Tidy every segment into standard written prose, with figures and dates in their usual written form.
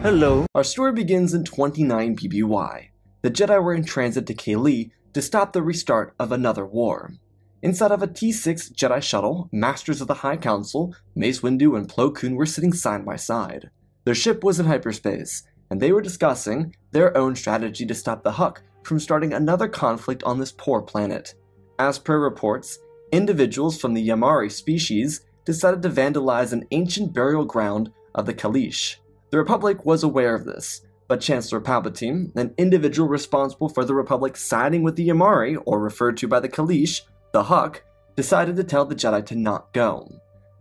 Hello. Our story begins in 29 BBY. The Jedi were in transit to Kaleesh to stop the restart of another war. Inside of a T6 Jedi shuttle, Masters of the High Council, Mace Windu and Plo Koon were sitting side by side. Their ship was in hyperspace, and they were discussing their own strategy to stop the Huck from starting another conflict on this poor planet. As per reports, individuals from the Yamari species decided to vandalize an ancient burial ground of the Kaleesh. The Republic was aware of this, but Chancellor Palpatine, an individual responsible for the Republic siding with the Yamari, or referred to by the Kaleesh, the Huck, decided to tell the Jedi to not go.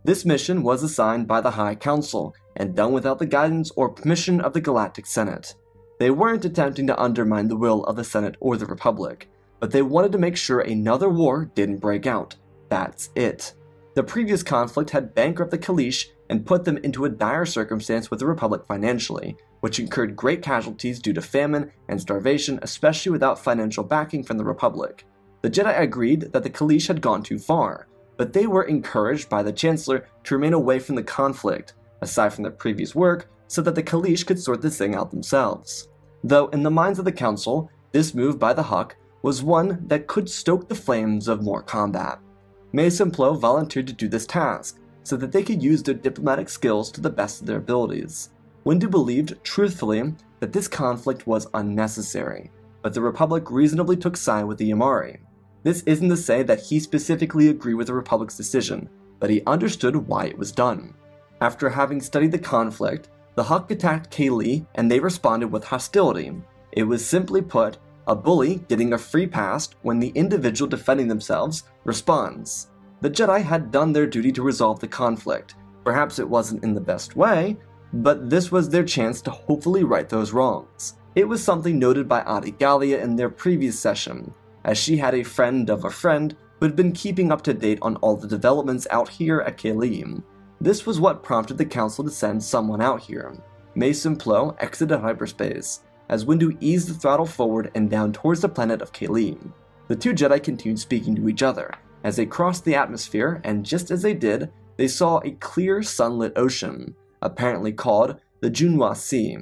This mission was assigned by the High Council, and done without the guidance or permission of the Galactic Senate. They weren't attempting to undermine the will of the Senate or the Republic, but they wanted to make sure another war didn't break out. That's it. The previous conflict had bankrupted the Kaleesh and put them into a dire circumstance with the Republic financially, which incurred great casualties due to famine and starvation, especially without financial backing from the Republic. The Jedi agreed that the Kaleesh had gone too far, but they were encouraged by the Chancellor to remain away from the conflict, aside from their previous work, so that the Kaleesh could sort this thing out themselves. Though in the minds of the Council, this move by the Huck was one that could stoke the flames of more combat. Mace and Plo volunteered to do this task, so that they could use their diplomatic skills to the best of their abilities. Windu believed, truthfully, that this conflict was unnecessary, but the Republic reasonably took side with the Yamari. This isn't to say that he specifically agreed with the Republic's decision, but he understood why it was done. After having studied the conflict, the Huck attacked Kaleesh and they responded with hostility. It was simply put, a bully getting a free pass when the individual defending themselves responds. The Jedi had done their duty to resolve the conflict. Perhaps it wasn't in the best way, but this was their chance to hopefully right those wrongs. It was something noted by Adi Gallia in their previous session, as she had a friend of a friend who had been keeping up to date on all the developments out here at Kaleesh. This was what prompted the Council to send someone out here. Mace and Plo exited hyperspace, as Windu eased the throttle forward and down towards the planet of Kaleesh. The two Jedi continued speaking to each other, as they crossed the atmosphere, and just as they did, they saw a clear sunlit ocean, apparently called the Junwa Sea.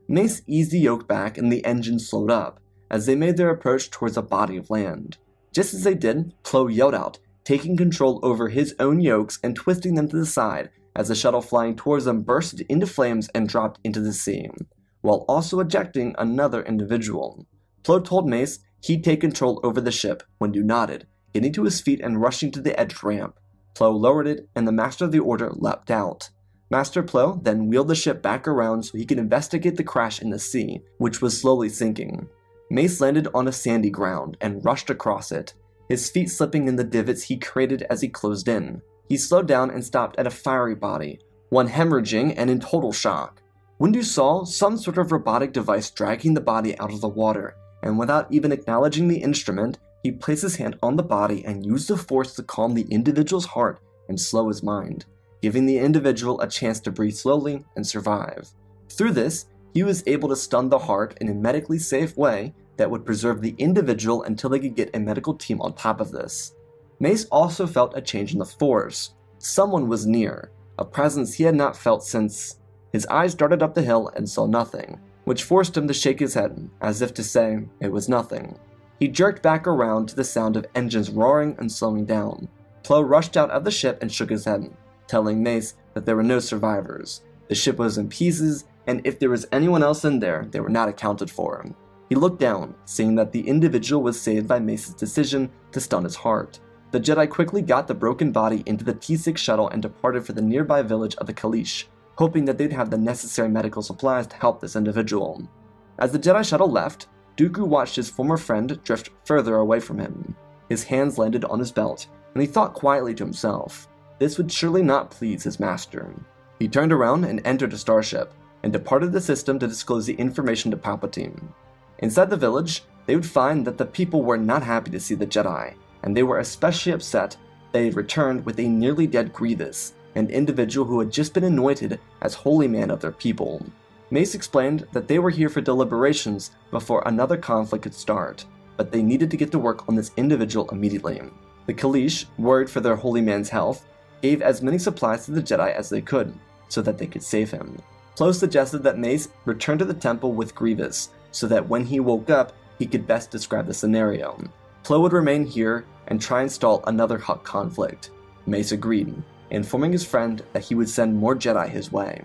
Mace eased the yoke back and the engine slowed up, as they made their approach towards a body of land. Just as they did, Plo yelled out, taking control over his own yokes and twisting them to the side as the shuttle flying towards them bursted into flames and dropped into the sea, while also ejecting another individual. Plo told Mace he'd take control over the ship. Windu nodded, getting to his feet and rushing to the edged ramp. Plo lowered it, and the Master of the Order leapt out. Master Plo then wheeled the ship back around so he could investigate the crash in the sea, which was slowly sinking. Mace landed on a sandy ground and rushed across it, his feet slipping in the divots he created as he closed in. He slowed down and stopped at a fiery body, one hemorrhaging and in total shock. Windu saw some sort of robotic device dragging the body out of the water, and without even acknowledging the instrument, he placed his hand on the body and used the force to calm the individual's heart and slow his mind, giving the individual a chance to breathe slowly and survive. Through this, he was able to stun the heart in a medically safe way that would preserve the individual until they could get a medical team on top of this. Mace also felt a change in the force. Someone was near, a presence he had not felt since. His eyes darted up the hill and saw nothing, which forced him to shake his head, as if to say it was nothing. He jerked back around to the sound of engines roaring and slowing down. Plo rushed out of the ship and shook his head, telling Mace that there were no survivors. The ship was in pieces, and if there was anyone else in there, they were not accounted for. He looked down, seeing that the individual was saved by Mace's decision to stun his heart. The Jedi quickly got the broken body into the T6 shuttle and departed for the nearby village of the Kaleesh, hoping that they'd have the necessary medical supplies to help this individual. As the Jedi shuttle left, Dooku watched his former friend drift further away from him. His hands landed on his belt, and he thought quietly to himself, this would surely not please his master. He turned around and entered a starship, and departed the system to disclose the information to Palpatine. Inside the village, they would find that the people were not happy to see the Jedi, and they were especially upset they had returned with a nearly dead Grievous, an individual who had just been anointed as holy man of their people. Mace explained that they were here for deliberations before another conflict could start, but they needed to get to work on this individual immediately. The Kaleesh, worried for their holy man's health, gave as many supplies to the Jedi as they could, so that they could save him. Plo suggested that Mace return to the temple with Grievous, so that when he woke up, he could best describe the scenario. Plo would remain here and try and stall another Hutt conflict. Mace agreed, informing his friend that he would send more Jedi his way.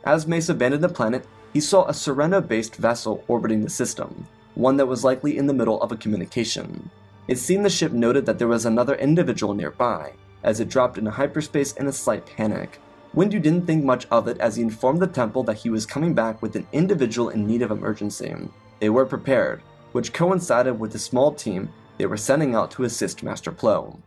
As Mace abandoned the planet, he saw a Sereno-based vessel orbiting the system, one that was likely in the middle of a communication. It seemed the ship noted that there was another individual nearby, as it dropped into hyperspace in a slight panic. Windu didn't think much of it as he informed the temple that he was coming back with an individual in need of emergency. They were prepared, which coincided with the small team they were sending out to assist Master Plo.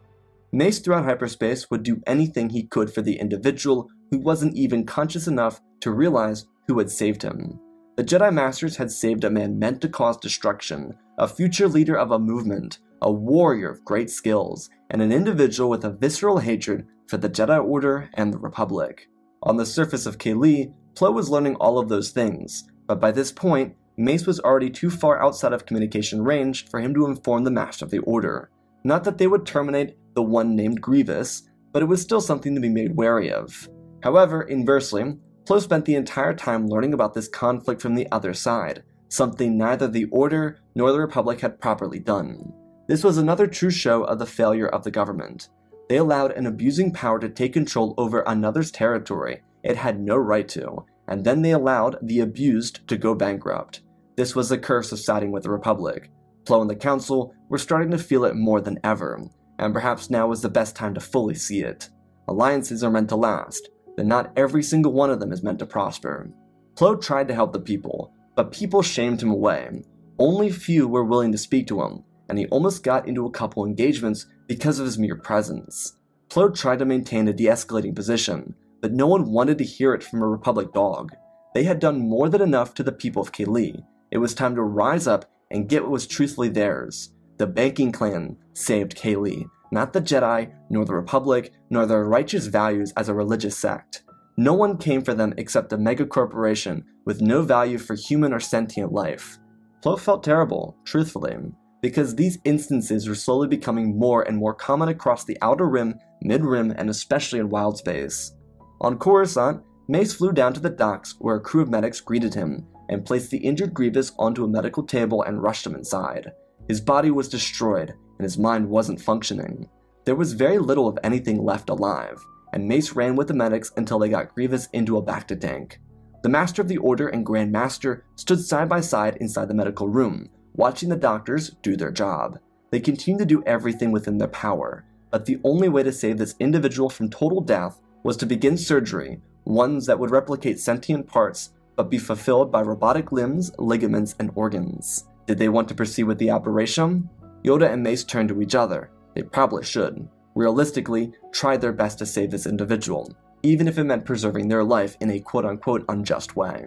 Mace throughout hyperspace would do anything he could for the individual who wasn't even conscious enough to realize who had saved him. The Jedi Masters had saved a man meant to cause destruction, a future leader of a movement, a warrior of great skills, and an individual with a visceral hatred for the Jedi Order and the Republic. On the surface of Kaleesh, Plo was learning all of those things, but by this point, Mace was already too far outside of communication range for him to inform the Master of the Order. Not that they would terminate the one named Grievous, but it was still something to be made wary of. However, inversely, Plo spent the entire time learning about this conflict from the other side, something neither the Order nor the Republic had properly done. This was another true show of the failure of the government. They allowed an abusing power to take control over another's territory it had no right to, and then they allowed the abused to go bankrupt. This was the curse of siding with the Republic. Plo and the Council were starting to feel it more than ever, and perhaps now was the best time to fully see it. Alliances are meant to last, but not every single one of them is meant to prosper. Plo tried to help the people, but people shamed him away. Only few were willing to speak to him, and he almost got into a couple engagements because of his mere presence. Plo tried to maintain a de-escalating position, but no one wanted to hear it from a Republic dog. They had done more than enough to the people of Kaleesh. It was time to rise up and get what was truthfully theirs. The banking clan saved Kaleesh, not the Jedi, nor the Republic, nor their righteous values as a religious sect. No one came for them except a mega-corporation with no value for human or sentient life. Plo felt terrible, truthfully, because these instances were slowly becoming more and more common across the Outer Rim, Mid-Rim, and especially in Wild Space. On Coruscant, Mace flew down to the docks where a crew of medics greeted him, and placed the injured Grievous onto a medical table and rushed him inside. His body was destroyed, and his mind wasn't functioning. There was very little of anything left alive, and Mace ran with the medics until they got Grievous into a Bacta tank. The Master of the Order and Grand Master stood side by side inside the medical room, watching the doctors do their job. They continued to do everything within their power, but the only way to save this individual from total death was to begin surgery, ones that would replicate sentient parts but be fulfilled by robotic limbs, ligaments, and organs. Did they want to proceed with the operation? Yoda and Mace turned to each other. They probably should. Realistically, try their best to save this individual, even if it meant preserving their life in a quote-unquote unjust way.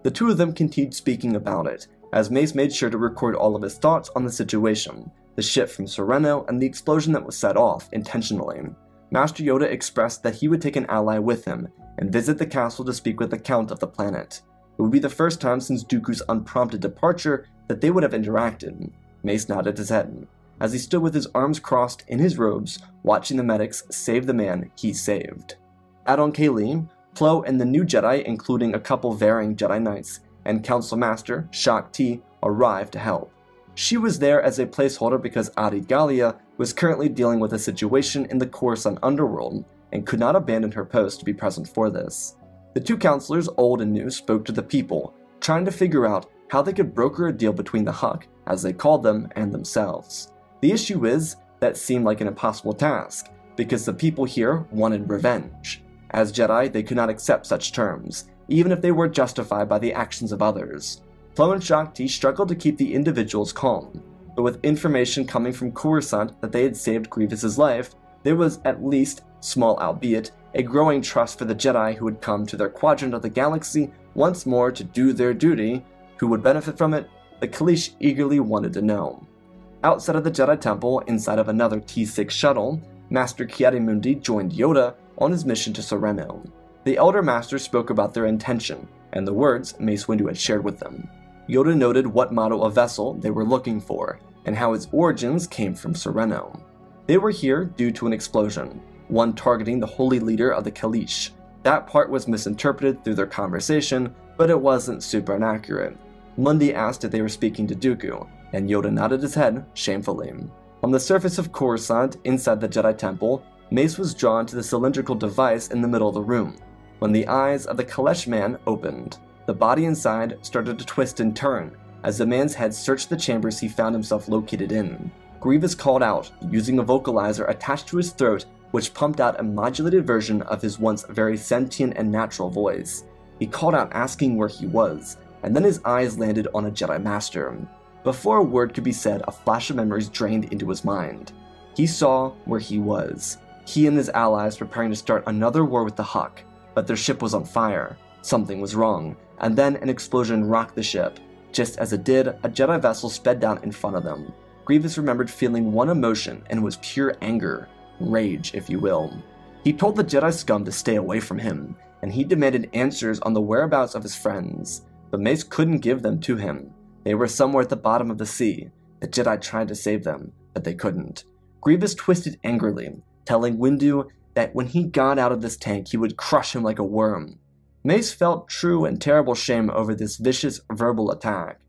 The two of them continued speaking about it, as Mace made sure to record all of his thoughts on the situation, the ship from Sereno, and the explosion that was set off intentionally. Master Yoda expressed that he would take an ally with him, and visit the castle to speak with the Count of the planet. It would be the first time since Dooku's unprompted departure that they would have interacted. Mace nodded his head, as he stood with his arms crossed in his robes, watching the medics save the man he saved. Out on Kaleesh, Plo and the new Jedi, including a couple varying Jedi Knights, and Council Master Shaak Ti, arrived to help. She was there as a placeholder because Adi Gallia was currently dealing with a situation in the Coruscant underworld, and could not abandon her post to be present for this. The two counselors, old and new, spoke to the people, trying to figure out how they could broker a deal between the Hutt, as they called them, and themselves. The issue is, that seemed like an impossible task, because the people here wanted revenge. As Jedi, they could not accept such terms, even if they were justified by the actions of others. Plo and Shaak Ti struggled to keep the individuals calm, but with information coming from Coruscant that they had saved Grievous's life, there was at least, small albeit, a growing trust for the Jedi who had come to their quadrant of the galaxy once more to do their duty. Who would benefit from it? The Kaleesh eagerly wanted to know. Outside of the Jedi Temple, inside of another T6 shuttle, Master Ki-Adi-Mundi joined Yoda on his mission to Sereno. The Elder Master spoke about their intention, and the words Mace Windu had shared with them. Yoda noted what model of vessel they were looking for, and how its origins came from Sereno. They were here due to an explosion, one targeting the holy leader of the Kaleesh. That part was misinterpreted through their conversation, but it wasn't super inaccurate. Mundi asked if they were speaking to Dooku, and Yoda nodded his head shamefully. On the surface of Coruscant, inside the Jedi Temple, Mace was drawn to the cylindrical device in the middle of the room. When the eyes of the Kaleesh man opened, the body inside started to twist and turn as the man's head searched the chambers he found himself located in. Grievous called out, using a vocalizer attached to his throat, which pumped out a modulated version of his once very sentient and natural voice. He called out asking where he was, and then his eyes landed on a Jedi Master. Before a word could be said, a flash of memories drained into his mind. He saw where he was. He and his allies preparing to start another war with the Huck, but their ship was on fire. Something was wrong, and then an explosion rocked the ship. Just as it did, a Jedi vessel sped down in front of them. Grievous remembered feeling one emotion, and it was pure anger. Rage, if you will. He told the Jedi scum to stay away from him, and he demanded answers on the whereabouts of his friends. But Mace couldn't give them to him. They were somewhere at the bottom of the sea. The Jedi tried to save them, but they couldn't. Grievous twisted angrily, telling Windu that when he got out of this tank, he would crush him like a worm. Mace felt true and terrible shame over this vicious verbal attack.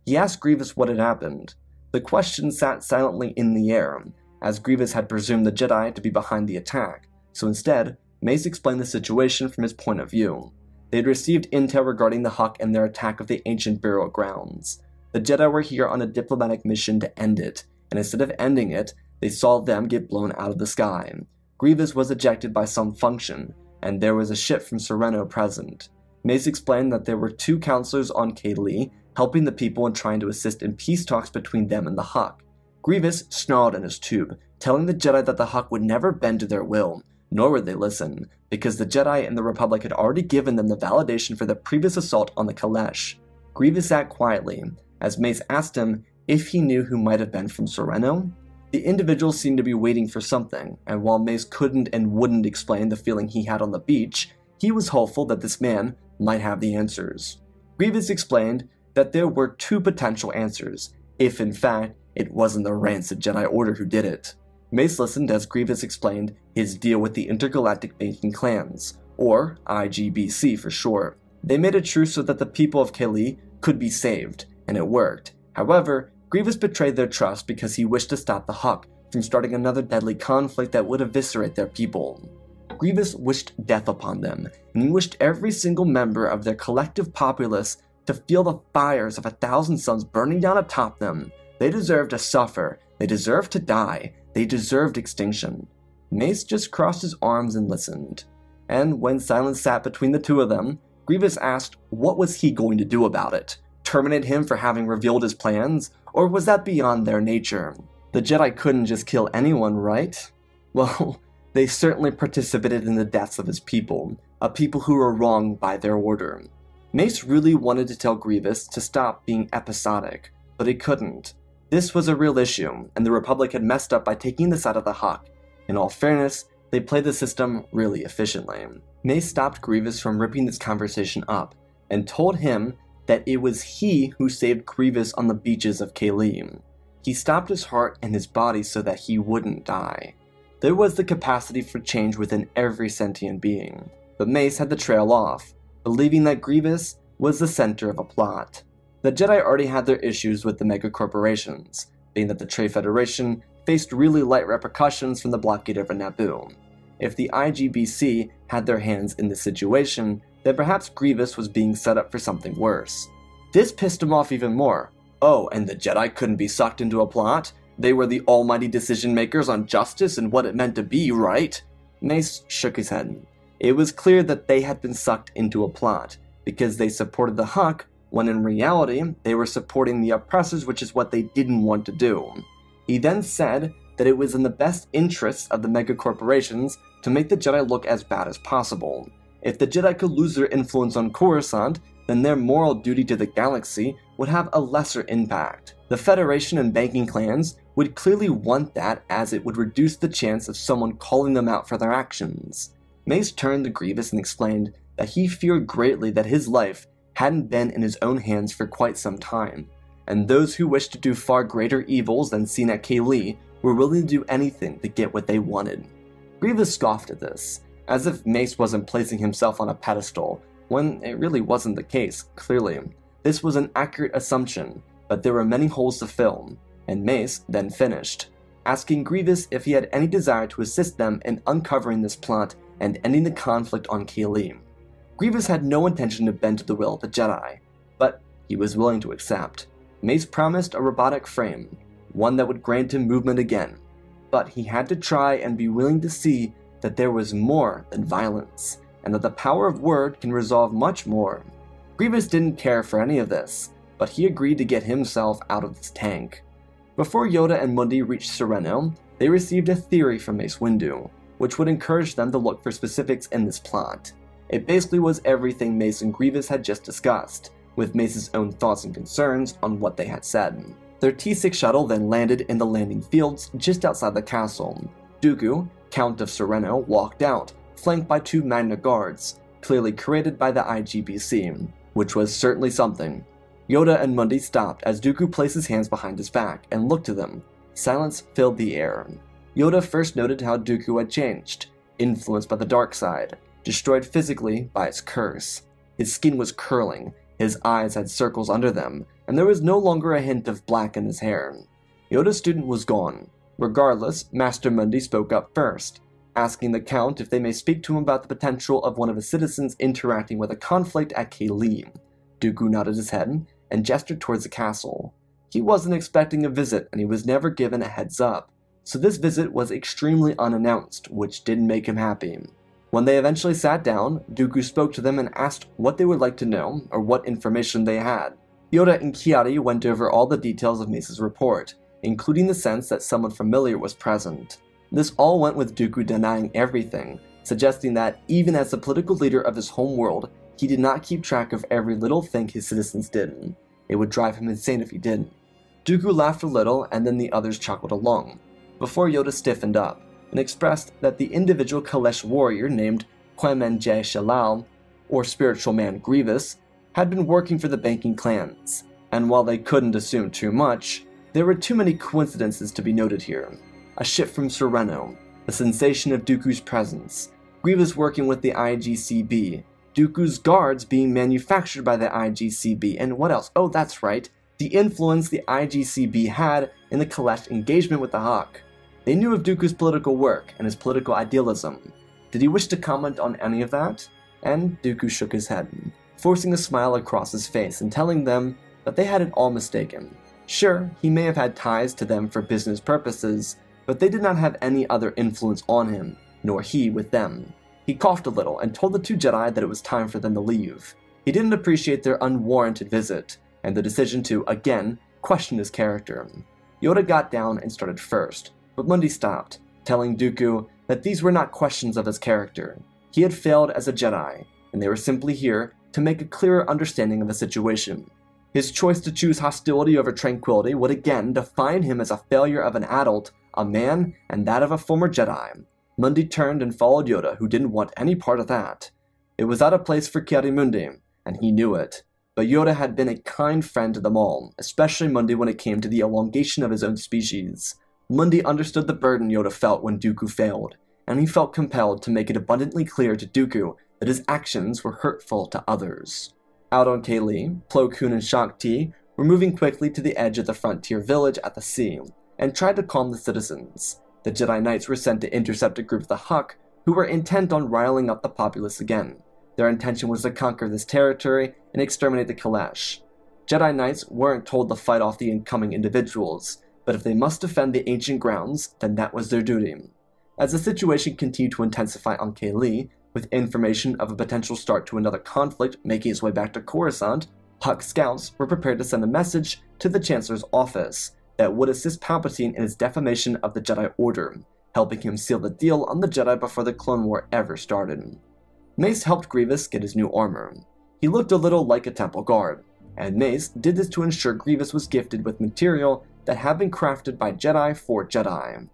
He asked Grievous what had happened. The question sat silently in the air, as Grievous had presumed the Jedi to be behind the attack, so instead, Mace explained the situation from his point of view. They had received intel regarding the Huck and their attack of the ancient burial grounds. The Jedi were here on a diplomatic mission to end it, and instead of ending it, they saw them get blown out of the sky. Grievous was ejected by some function, and there was a ship from Sereno present. Mace explained that there were 2 counselors on Kaleesh helping the people and trying to assist in peace talks between them and the Huck. Grievous snarled in his tube, telling the Jedi that the Huck would never bend to their will, nor would they listen, because the Jedi and the Republic had already given them the validation for the previous assault on the Kaleesh. Grievous sat quietly, as Mace asked him if he knew who might have been from Sereno. The individual seemed to be waiting for something, and while Mace couldn't and wouldn't explain the feeling he had on the beach, he was hopeful that this man might have the answers. Grievous explained that there were 2 potential answers, if in fact it wasn't the rancid Jedi Order who did it. Mace listened as Grievous explained his deal with the Intergalactic Banking Clans, or IGBC for short. They made a truce so that the people of Kaleesh could be saved, and it worked. However, Grievous betrayed their trust because he wished to stop the Huck from starting another deadly conflict that would eviscerate their people. Grievous wished death upon them, and he wished every single member of their collective populace to feel the fires of 1,000 suns burning down atop them. They deserved to suffer, they deserved to die, they deserved extinction. Mace just crossed his arms and listened. And when silence sat between the 2 of them, Grievous asked what was he going to do about it? Terminate him for having revealed his plans? Or was that beyond their nature? The Jedi couldn't just kill anyone, right? Well, they certainly participated in the deaths of his people, a people who were wronged by their order. Mace really wanted to tell Grievous to stop being episodic, but he couldn't. This was a real issue, and the Republic had messed up by taking the side of the Huck. In all fairness, they played the system really efficiently. Mace stopped Grievous from ripping this conversation up, and told him that it was he who saved Grievous on the beaches of Kaleesh. He stopped his heart and his body so that he wouldn't die. There was the capacity for change within every sentient being, but Mace had to trail off, believing that Grievous was the center of a plot. The Jedi already had their issues with the megacorporations, being that the Trade Federation faced really light repercussions from the blockade over Naboo. If the IGBC had their hands in this situation, then perhaps Grievous was being set up for something worse. This pissed him off even more. Oh, and the Jedi couldn't be sucked into a plot? They were the almighty decision makers on justice and what it meant to be, right? Mace shook his head. It was clear that they had been sucked into a plot, because they supported the Huck, when in reality, they were supporting the oppressors, which is what they didn't want to do. He then said that it was in the best interests of the megacorporations to make the Jedi look as bad as possible. If the Jedi could lose their influence on Coruscant, then their moral duty to the galaxy would have a lesser impact. The Federation and banking clans would clearly want that, as it would reduce the chance of someone calling them out for their actions. Mace turned to Grievous and explained that he feared greatly that his life hadn't been in his own hands for quite some time, and those who wished to do far greater evils than seen at Kaleesh were willing to do anything to get what they wanted. Grievous scoffed at this, as if Mace wasn't placing himself on a pedestal, when it really wasn't the case, clearly. This was an accurate assumption, but there were many holes to fill, and Mace then finished, asking Grievous if he had any desire to assist them in uncovering this plot and ending the conflict on Kaleesh. Grievous had no intention to bend to the will of the Jedi, but he was willing to accept. Mace promised a robotic frame, one that would grant him movement again, but he had to try and be willing to see that there was more than violence, and that the power of word can resolve much more. Grievous didn't care for any of this, but he agreed to get himself out of this tank. Before Yoda and Mundi reached Sereno, they received a theory from Mace Windu, which would encourage them to look for specifics in this plot. It basically was everything Mace and Grievous had just discussed, with Mace's own thoughts and concerns on what they had said. Their T6 shuttle then landed in the landing fields just outside the castle. Dooku, Count of Sereno, walked out, flanked by 2 Magna Guards, clearly created by the IGBC, which was certainly something. Yoda and Mundi stopped as Dooku placed his hands behind his back and looked to them. Silence filled the air. Yoda first noted how Dooku had changed, influenced by the dark side, destroyed physically by its curse. His skin was curling, his eyes had circles under them, and there was no longer a hint of black in his hair. Yoda's student was gone. Regardless, Master Mundi spoke up first, asking the Count if they may speak to him about the potential of one of his citizens interacting with a conflict at Kaleesh. Dooku nodded his head and gestured towards the castle. He wasn't expecting a visit, and he was never given a heads up, so this visit was extremely unannounced, which didn't make him happy. When they eventually sat down, Dooku spoke to them and asked what they would like to know, or what information they had. Yoda and Kiadi went over all the details of Mace's report, including the sense that someone familiar was present. This all went with Dooku denying everything, suggesting that even as the political leader of his home world, he did not keep track of every little thing his citizens did. It would drive him insane if he didn't. Dooku laughed a little, and then the others chuckled along, before Yoda stiffened up and expressed that the individual Kaleesh warrior named Quemenje Shalal, or spiritual man Grievous, had been working for the banking clans, and while they couldn't assume too much, there were too many coincidences to be noted here. A ship from Sereno, the sensation of Dooku's presence, Grievous working with the IGCB, Dooku's guards being manufactured by the IGCB, and what else? Oh, that's right, the influence the IGCB had in the Kaleesh engagement with the Hawk. They knew of Dooku's political work and his political idealism. Did he wish to comment on any of that? And Dooku shook his head, forcing a smile across his face and telling them that they had it all mistaken. Sure, he may have had ties to them for business purposes, but they did not have any other influence on him, nor he with them. He coughed a little and told the 2 Jedi that it was time for them to leave. He didn't appreciate their unwarranted visit, and the decision to, again, question his character. Yoda got down and started first, but Mundi stopped, telling Dooku that these were not questions of his character. He had failed as a Jedi, and they were simply here to make a clearer understanding of the situation. His choice to choose hostility over tranquility would again define him as a failure of an adult, a man, and that of a former Jedi. Mundi turned and followed Yoda, who didn't want any part of that. It was out of place for Ki-Adi-Mundi, and he knew it. But Yoda had been a kind friend to them all, especially Mundi when it came to the elongation of his own species. Mundi understood the burden Yoda felt when Dooku failed, and he felt compelled to make it abundantly clear to Dooku that his actions were hurtful to others. Out on Kaleesh, Plo Koon and Shaak Ti were moving quickly to the edge of the frontier village at the sea, and tried to calm the citizens. The Jedi Knights were sent to intercept a group of the Huk, who were intent on riling up the populace again. Their intention was to conquer this territory and exterminate the Kaleesh. Jedi Knights weren't told to fight off the incoming individuals, but if they must defend the ancient grounds, then that was their duty. As the situation continued to intensify on Kaleesh, with information of a potential start to another conflict making its way back to Coruscant, Huk scouts were prepared to send a message to the Chancellor's office that would assist Palpatine in his defamation of the Jedi Order, helping him seal the deal on the Jedi before the Clone War ever started. Mace helped Grievous get his new armor. He looked a little like a temple guard, and Mace did this to ensure Grievous was gifted with material that had been crafted by Jedi for Jedi.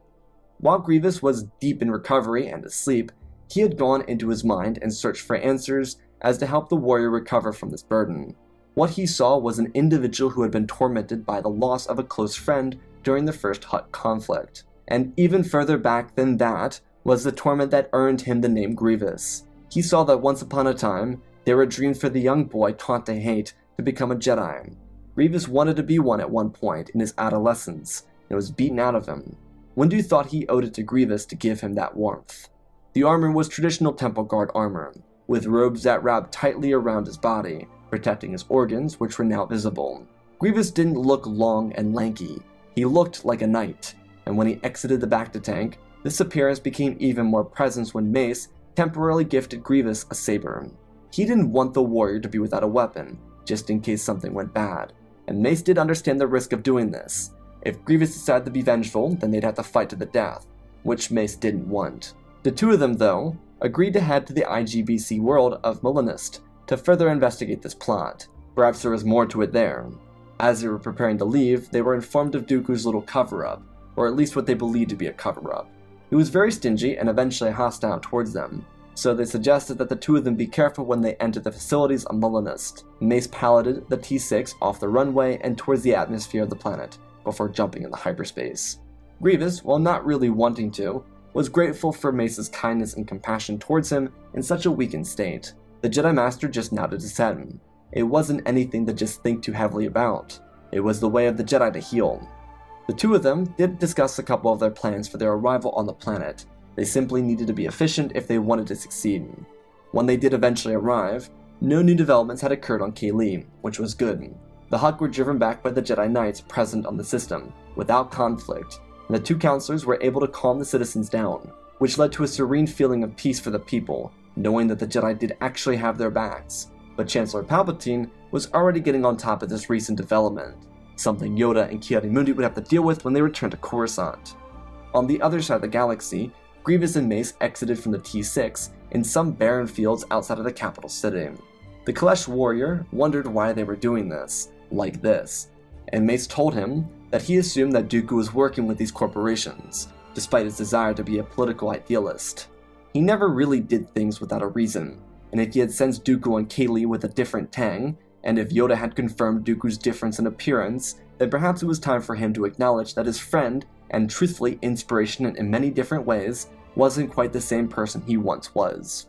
While Grievous was deep in recovery and asleep, he had gone into his mind and searched for answers as to help the warrior recover from this burden. What he saw was an individual who had been tormented by the loss of a close friend during the first Hutt conflict. And even further back than that, was the torment that earned him the name Grievous. He saw that once upon a time, there were dreams for the young boy taught to hate to become a Jedi. Grievous wanted to be one at one point in his adolescence, and it was beaten out of him. Windu thought he owed it to Grievous to give him that warmth. The armor was traditional Temple Guard armor, with robes that wrapped tightly around his body, protecting his organs, which were now visible. Grievous didn't look long and lanky. He looked like a knight, and when he exited the bacta tank, this appearance became even more present when Mace temporarily gifted Grievous a saber. He didn't want the warrior to be without a weapon, just in case something went bad, and Mace did understand the risk of doing this. If Grievous decided to be vengeful, then they'd have to fight to the death, which Mace didn't want. The two of them, though, agreed to head to the IGBC world of Molinist to further investigate this plot. Perhaps there was more to it there. As they were preparing to leave, they were informed of Dooku's little cover-up, or at least what they believed to be a cover-up. He was very stingy and eventually hostile towards them, so they suggested that the two of them be careful when they entered the facilities on Molinist. Mace piloted the T6 off the runway and towards the atmosphere of the planet, before jumping into hyperspace. Grievous, while not really wanting to, was grateful for Mace's kindness and compassion towards him in such a weakened state. The Jedi Master just nodded his head. It wasn't anything to just think too heavily about. It was the way of the Jedi to heal. The two of them did discuss a couple of their plans for their arrival on the planet. They simply needed to be efficient if they wanted to succeed. When they did eventually arrive, no new developments had occurred on Kaleesh, which was good. The Hutt were driven back by the Jedi Knights present on the system, without conflict, and the two counselors were able to calm the citizens down, which led to a serene feeling of peace for the people, knowing that the Jedi did actually have their backs. But Chancellor Palpatine was already getting on top of this recent development, something Yoda and Ki-Adi-Mundi would have to deal with when they returned to Coruscant. On the other side of the galaxy, Grievous and Mace exited from the T6 in some barren fields outside of the capital city. The Kaleesh warrior wondered why they were doing this, like this, and Mace told him that he assumed that Dooku was working with these corporations, despite his desire to be a political idealist. He never really did things without a reason, and if he had sensed Dooku and Kaleesh with a different tang, and if Yoda had confirmed Dooku's difference in appearance, then perhaps it was time for him to acknowledge that his friend, and truthfully inspiration in many different ways, wasn't quite the same person he once was.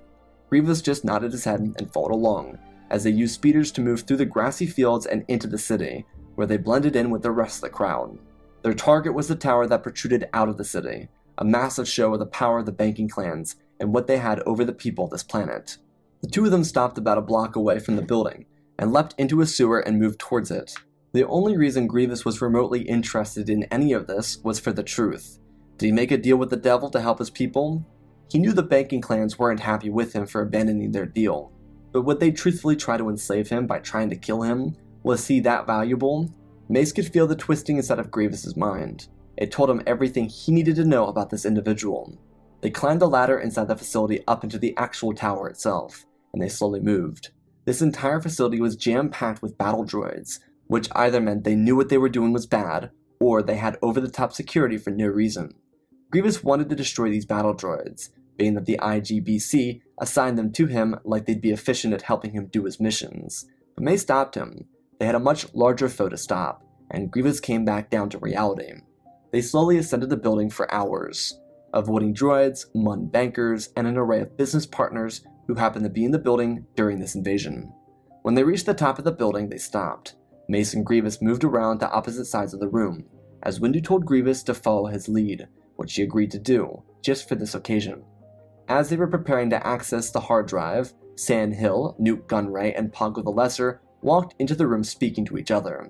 Grievous just nodded his head and followed along, as they used speeders to move through the grassy fields and into the city, where they blended in with the rest of the crowd. Their target was the tower that protruded out of the city, a massive show of the power of the banking clans and what they had over the people of this planet. The two of them stopped about a block away from the building, and leapt into a sewer and moved towards it. The only reason Grievous was remotely interested in any of this was for the truth. Did he make a deal with the devil to help his people? He knew the banking clans weren't happy with him for abandoning their deal, but would they truthfully try to enslave him by trying to kill him? Was he that valuable? Mace could feel the twisting inside of Grievous's mind. It told him everything he needed to know about this individual. They climbed the ladder inside the facility up into the actual tower itself, and they slowly moved. This entire facility was jam-packed with battle droids, which either meant they knew what they were doing was bad, or they had over-the-top security for no reason. Grievous wanted to destroy these battle droids, being that the IGBC assigned them to him like they'd be efficient at helping him do his missions. But Mace stopped him. They had a much larger foe to stop, and Grievous came back down to reality. They slowly ascended the building for hours, avoiding droids, Mun bankers, and an array of business partners who happened to be in the building during this invasion. When they reached the top of the building, they stopped. Mace and Grievous moved around to opposite sides of the room, as Windu told Grievous to follow his lead, which he agreed to do, just for this occasion. As they were preparing to access the hard drive, Sand Hill, Newt Gunray, and Pongo the Lesser walked into the room speaking to each other.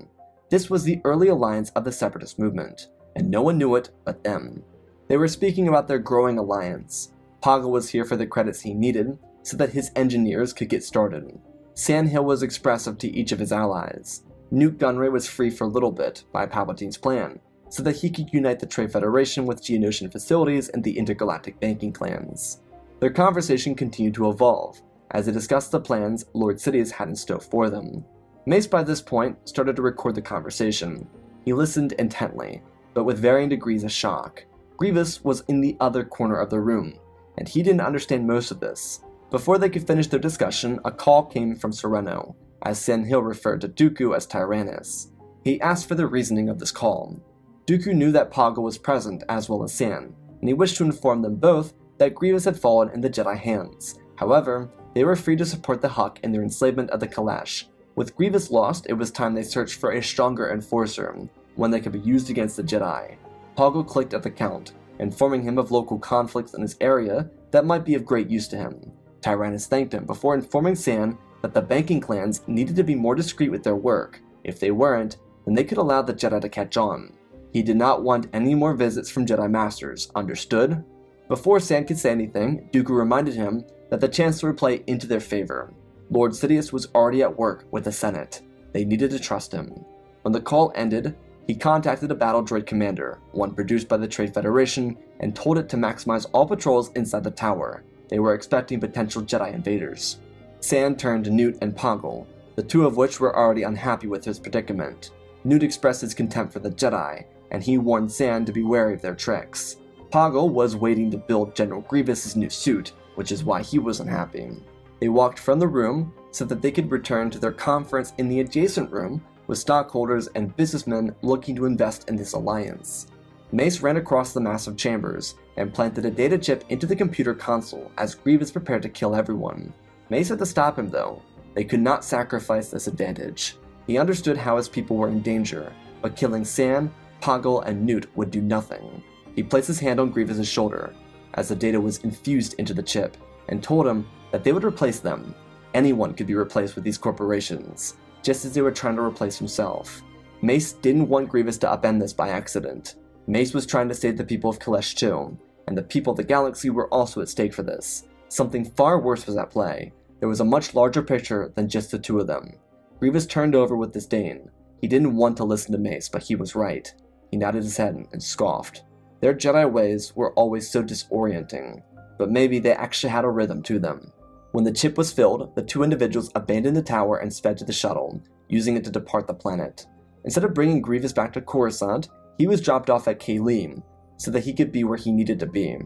This was the early alliance of the Separatist movement, and no one knew it but them. They were speaking about their growing alliance. Pongo was here for the credits he needed, so that his engineers could get started. Sand Hill was expressive to each of his allies. Newt Gunray was free for a little bit by Palpatine's plan, so that he could unite the Trade Federation with Geonosian facilities and the intergalactic banking clans. Their conversation continued to evolve, as they discussed the plans Lord Sidious had in store for them. Mace by this point started to record the conversation. He listened intently, but with varying degrees of shock. Grievous was in the other corner of the room, and he didn't understand most of this. Before they could finish their discussion, a call came from Sereno, as Sand Hill referred to Dooku as Tyrannus. He asked for the reasoning of this call. Dooku knew that Pongo was present as well as San, and he wished to inform them both that Grievous had fallen in the Jedi hands. However, they were free to support the Huck in their enslavement of the Kaleesh. With Grievous lost, it was time they searched for a stronger enforcer, one that could be used against the Jedi. Poggle clicked at the Count, informing him of local conflicts in his area that might be of great use to him. Tyrannus thanked him before informing San that the banking clans needed to be more discreet with their work. If they weren't, then they could allow the Jedi to catch on. He did not want any more visits from Jedi Masters, understood? Before San could say anything, Dooku reminded him that the Chancellor would play into their favor. Lord Sidious was already at work with the Senate. They needed to trust him. When the call ended, he contacted a battle droid commander, one produced by the Trade Federation, and told it to maximize all patrols inside the tower. They were expecting potential Jedi invaders. San turned to Newt and Poggle, the two of which were already unhappy with his predicament. Newt expressed his contempt for the Jedi, and he warned San to be wary of their tricks. Poggle was waiting to build General Grievous' new suit, which is why he was unhappy. They walked from the room so that they could return to their conference in the adjacent room with stockholders and businessmen looking to invest in this alliance. Mace ran across the massive chambers and planted a data chip into the computer console as Grievous prepared to kill everyone. Mace had to stop him though. They could not sacrifice this advantage. He understood how his people were in danger, but killing San, Poggle, and Newt would do nothing. He placed his hand on Grievous' shoulder as the data was infused into the chip and told him that they would replace them. Anyone could be replaced with these corporations, just as they were trying to replace himself. Mace didn't want Grievous to upend this by accident. Mace was trying to save the people of Kaleesh too, and the people of the galaxy were also at stake for this. Something far worse was at play. There was a much larger picture than just the two of them. Grievous turned over with disdain. He didn't want to listen to Mace, but he was right. He nodded his head and scoffed. Their Jedi ways were always so disorienting, but maybe they actually had a rhythm to them. When the chip was filled, the two individuals abandoned the tower and sped to the shuttle, using it to depart the planet. Instead of bringing Grievous back to Coruscant, he was dropped off at Kaleesh, so that he could be where he needed to be.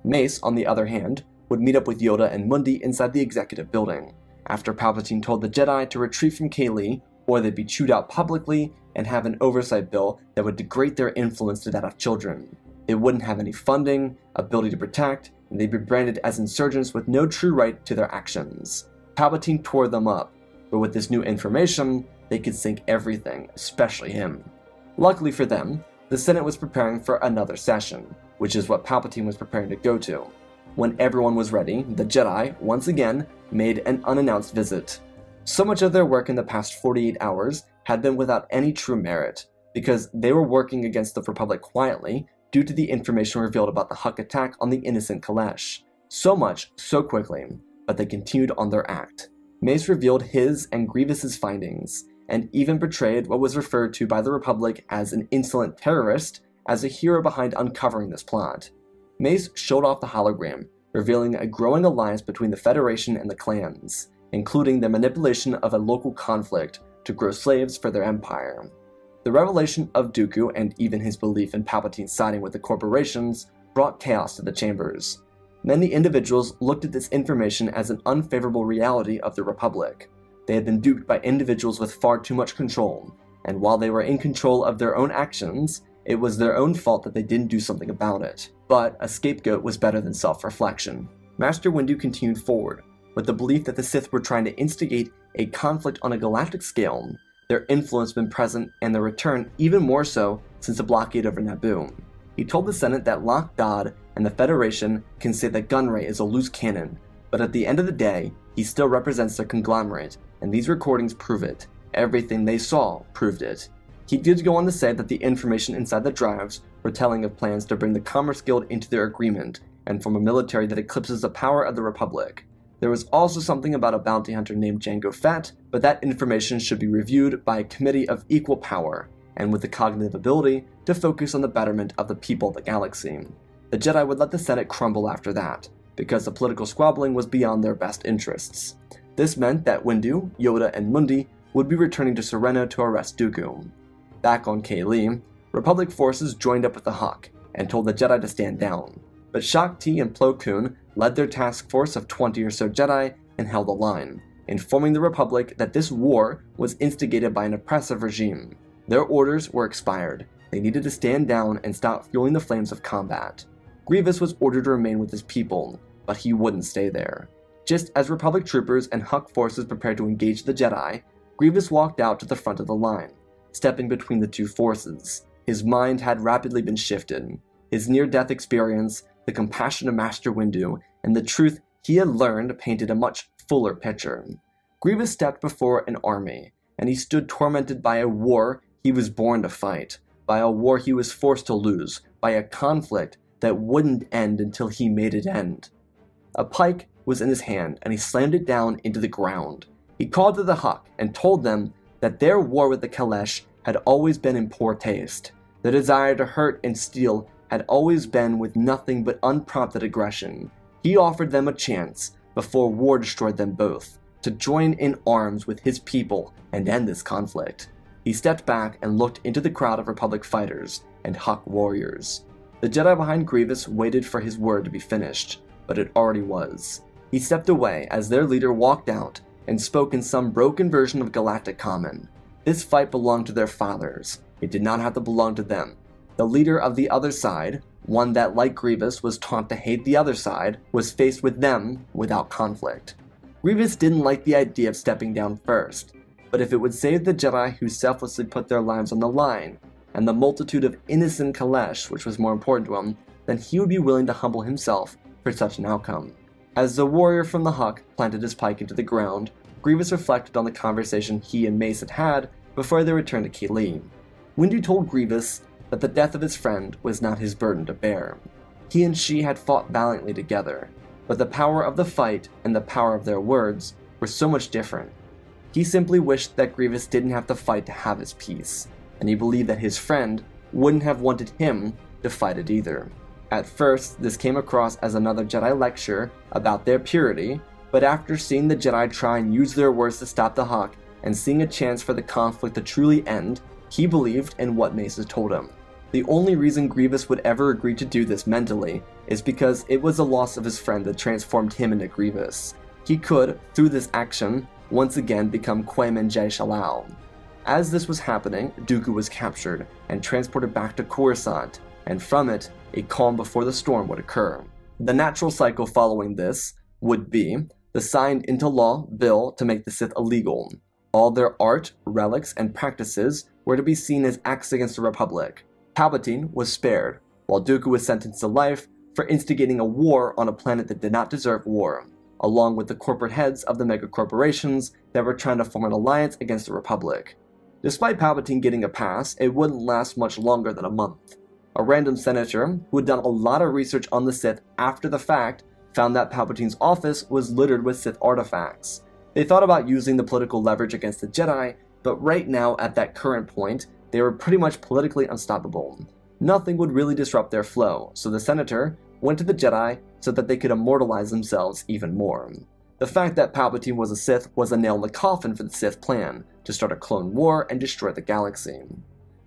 Mace, on the other hand, would meet up with Yoda and Mundi inside the executive building, after Palpatine told the Jedi to retreat from Kaleesh, or they'd be chewed out publicly and have an oversight bill that would degrade their influence to that of children. They wouldn't have any funding, ability to protect, and they'd be branded as insurgents with no true right to their actions. Palpatine tore them up, but with this new information, they could sink everything, especially him. Luckily for them, the Senate was preparing for another session, which is what Palpatine was preparing to go to. When everyone was ready, the Jedi, once again, made an unannounced visit. So much of their work in the past 48 hours had been without any true merit, because they were working against the Republic quietly due to the information revealed about the Huck attack on the innocent Kaleesh. So much, so quickly, but they continued on their act. Mace revealed his and Grievous' findings, and even portrayed what was referred to by the Republic as an insolent terrorist as a hero behind uncovering this plot. Mace showed off the hologram, revealing a growing alliance between the Federation and the clans, including the manipulation of a local conflict to grow slaves for their empire. The revelation of Dooku and even his belief in Palpatine siding with the corporations brought chaos to the chambers. Many individuals looked at this information as an unfavorable reality of the Republic. They had been duped by individuals with far too much control, and while they were in control of their own actions, it was their own fault that they didn't do something about it. But a scapegoat was better than self-reflection. Master Windu continued forward, with the belief that the Sith were trying to instigate a conflict on a galactic scale. Their influence been present, and their return even more so since the blockade over Naboo. He told the Senate that Lok Dod and the Federation can say that Gunray is a loose cannon, but at the end of the day, he still represents their conglomerate, and these recordings prove it. Everything they saw proved it. He did go on to say that the information inside the drives were telling of plans to bring the Commerce Guild into their agreement and form a military that eclipses the power of the Republic. There was also something about a bounty hunter named Jango Fett, but that information should be reviewed by a committee of equal power, and with the cognitive ability to focus on the betterment of the people of the galaxy. The Jedi would let the Senate crumble after that, because the political squabbling was beyond their best interests. This meant that Windu, Yoda, and Mundi would be returning to Sereno to arrest Dooku. Back on Kaleesh, Republic forces joined up with the Huck and told the Jedi to stand down, but Shaak Ti and Plo Koon led their task force of 20 or so Jedi and held the line, informing the Republic that this war was instigated by an oppressive regime. Their orders were expired. They needed to stand down and stop fueling the flames of combat. Grievous was ordered to remain with his people, but he wouldn't stay there. Just as Republic troopers and Hux forces prepared to engage the Jedi, Grievous walked out to the front of the line, stepping between the two forces. His mind had rapidly been shifted. His near-death experience, the compassion of Master Windu, and the truth he had learned painted a much fuller picture. Grievous stepped before an army, and he stood tormented by a war he was born to fight, by a war he was forced to lose, by a conflict that wouldn't end until he made it end. A pike was in his hand, and he slammed it down into the ground. He called to the Hux and told them that their war with the Kaleesh had always been in poor taste. The desire to hurt and steal had always been with nothing but unprompted aggression. He offered them a chance, before war destroyed them both, to join in arms with his people and end this conflict. He stepped back and looked into the crowd of Republic fighters and Hux warriors. The Jedi behind Grievous waited for his word to be finished, but it already was. He stepped away as their leader walked out and spoke in some broken version of Galactic Common. This fight belonged to their fathers. It did not have to belong to them. The leader of the other side, one that, like Grievous, was taught to hate the other side, was faced with them without conflict. Grievous didn't like the idea of stepping down first, but if it would save the Jedi who selflessly put their lives on the line, and the multitude of innocent Kaleesh, which was more important to him, then he would be willing to humble himself for such an outcome. As the warrior from the Hux planted his pike into the ground, Grievous reflected on the conversation he and Mace had had before they returned to Kaleesh. Windu told Grievous that the death of his friend was not his burden to bear. He and she had fought valiantly together, but the power of the fight and the power of their words were so much different. He simply wished that Grievous didn't have to fight to have his peace, and he believed that his friend wouldn't have wanted him to fight it either. At first, this came across as another Jedi lecture about their purity, but after seeing the Jedi try and use their words to stop the Hux, and seeing a chance for the conflict to truly end, he believed in what Mace had told him. The only reason Grievous would ever agree to do this mentally is because it was the loss of his friend that transformed him into Grievous. He could, through this action, once again become Quem-En-Jai Shalal. As this was happening, Dooku was captured and transported back to Coruscant, and from it, a calm before the storm would occur. The natural cycle following this would be the signed into law bill to make the Sith illegal. All their art, relics, and practices were to be seen as acts against the Republic. Palpatine was spared, while Dooku was sentenced to life for instigating a war on a planet that did not deserve war, along with the corporate heads of the megacorporations that were trying to form an alliance against the Republic. Despite Palpatine getting a pass, it wouldn't last much longer than a month. A random senator, who had done a lot of research on the Sith after the fact, found that Palpatine's office was littered with Sith artifacts. They thought about using the political leverage against the Jedi, but right now, at that current point, they were pretty much politically unstoppable. Nothing would really disrupt their flow, so the senator went to the Jedi so that they could immortalize themselves even more. The fact that Palpatine was a Sith was a nail in the coffin for the Sith plan to start a clone war and destroy the galaxy.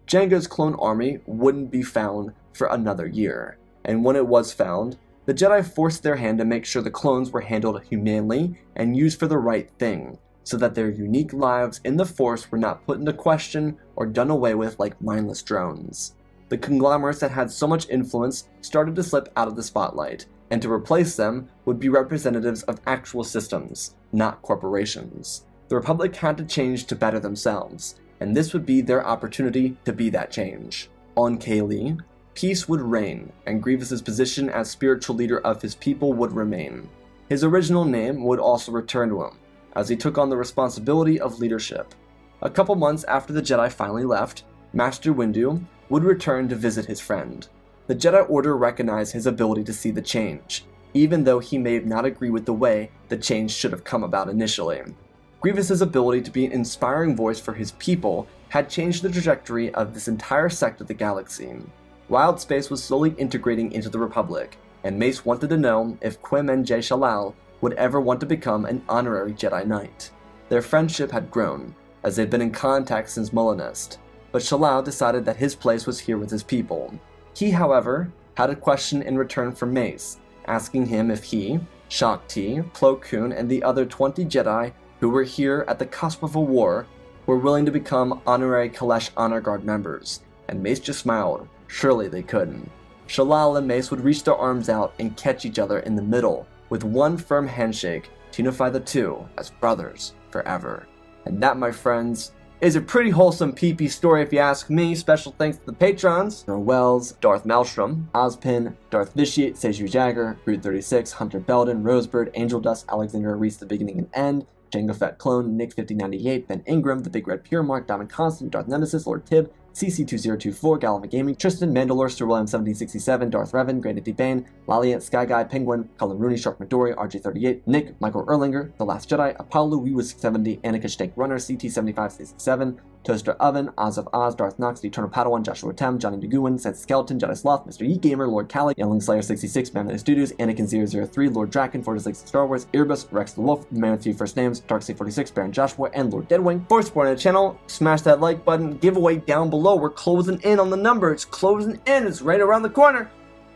Jango's clone army wouldn't be found for another year, and when it was found, the Jedi forced their hand to make sure the clones were handled humanely and used for the right thing, so that their unique lives in the Force were not put into question or done away with like mindless drones. The conglomerates that had so much influence started to slip out of the spotlight, and to replace them would be representatives of actual systems, not corporations. The Republic had to change to better themselves, and this would be their opportunity to be that change. On Kaleesh, peace would reign, and Grievous's position as spiritual leader of his people would remain. His original name would also return to him, as he took on the responsibility of leadership. A couple months after the Jedi finally left, Master Windu would return to visit his friend. The Jedi Order recognized his ability to see the change, even though he may not agree with the way the change should have come about initially. Grievous's ability to be an inspiring voice for his people had changed the trajectory of this entire sect of the galaxy. Wild space was slowly integrating into the Republic, and Mace wanted to know if Quem-En-Jai Shalal would ever want to become an honorary Jedi Knight. Their friendship had grown, as they'd been in contact since Molinist, but Shalal decided that his place was here with his people. He, however, had a question in return from Mace, asking him if he, Shaak Ti, Plo Koon, and the other 20 Jedi who were here at the cusp of a war were willing to become honorary Kaleesh Honor Guard members, and Mace just smiled. Surely they couldn't. Shalal and Mace would reach their arms out and catch each other in the middle, with one firm handshake to unify the two as brothers forever. And that, my friends, is a pretty wholesome PP story if you ask me. Special thanks to the patrons: Nor Wells, Darth Maelstrom, Ozpin, Darth Vitiate, Seju Jagger, Brood36, Hunter Belden, Rosebird, Angel Dust, Alexander Reese, The Beginning and End, Jango Fett Clone, Nick5098, Ben Ingram, The Big Red Pure Mark, Diamond Constant, Darth Nemesis, Lord Tib, CC2024, Gallivan Gaming, Tristan, Mandalore, Sir William 1767, Darth Revan, Granite D. Bane, Laliant, Sky Guy, Penguin, Colin Rooney, Shark Midori, RJ38, Nick, Michael Erlinger, The Last Jedi, Apollo, Weewa670, Anakin Stank Runner, CT7567, Toaster Oven, Oz of Oz, Darth Nox, The Eternal Padawan, Joshua Tem, Johnny DeGuin, Sense Skeleton, Jedi Sloth, Mr. Yeet Gamer, Lord Cali, Youngling Slayer 66, Mammoth Studios, Anakin003, Lord Draken, Fortis Lakes of Star Wars, Earbus, Rex the Wolf, The Man with Few First Names, Darkseid46, Baron Joshua, and Lord Deadwing. For supporting the channel, smash that like button, giveaway down below. We're closing in on the number. It's closing in. It's right around the corner.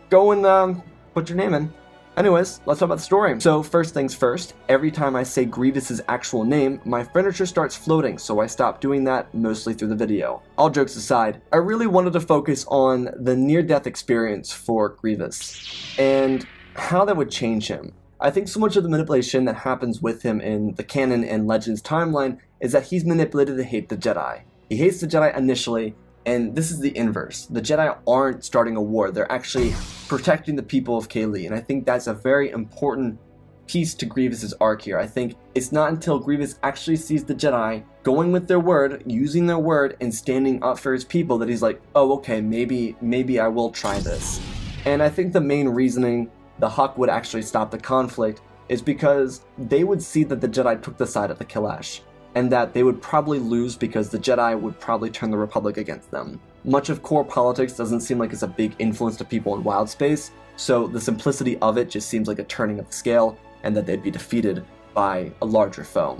Go and put your name in. Anyways, let's talk about the story. So first things first, every time I say Grievous's actual name, my furniture starts floating, so I stopped doing that mostly through the video. All jokes aside, I really wanted to focus on the near-death experience for Grievous and how that would change him. I think so much of the manipulation that happens with him in the canon and Legends timeline is that he's manipulated to hate the Jedi. He hates the Jedi initially, and this is the inverse. The Jedi aren't starting a war, they're actually protecting the people of Kaleesh, and I think that's a very important piece to Grievous's arc here. I think it's not until Grievous actually sees the Jedi going with their word, using their word, and standing up for his people that he's like, oh, okay, maybe I will try this. And I think the main reasoning the Huck would actually stop the conflict is because they would see that the Jedi took the side of the Kaleesh, and that they would probably lose because the Jedi would probably turn the Republic against them. Much of core politics doesn't seem like it's a big influence to people in wild space, so the simplicity of it just seems like a turning of the scale, and that they'd be defeated by a larger foe.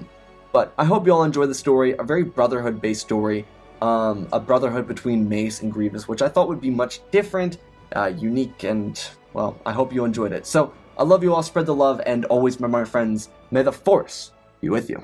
But I hope you all enjoy the story, a very Brotherhood-based story, a brotherhood between Mace and Grievous, which I thought would be much different, unique, and, well, I hope you enjoyed it. So, I love you all, spread the love, and always remember, my friends, may the Force be with you.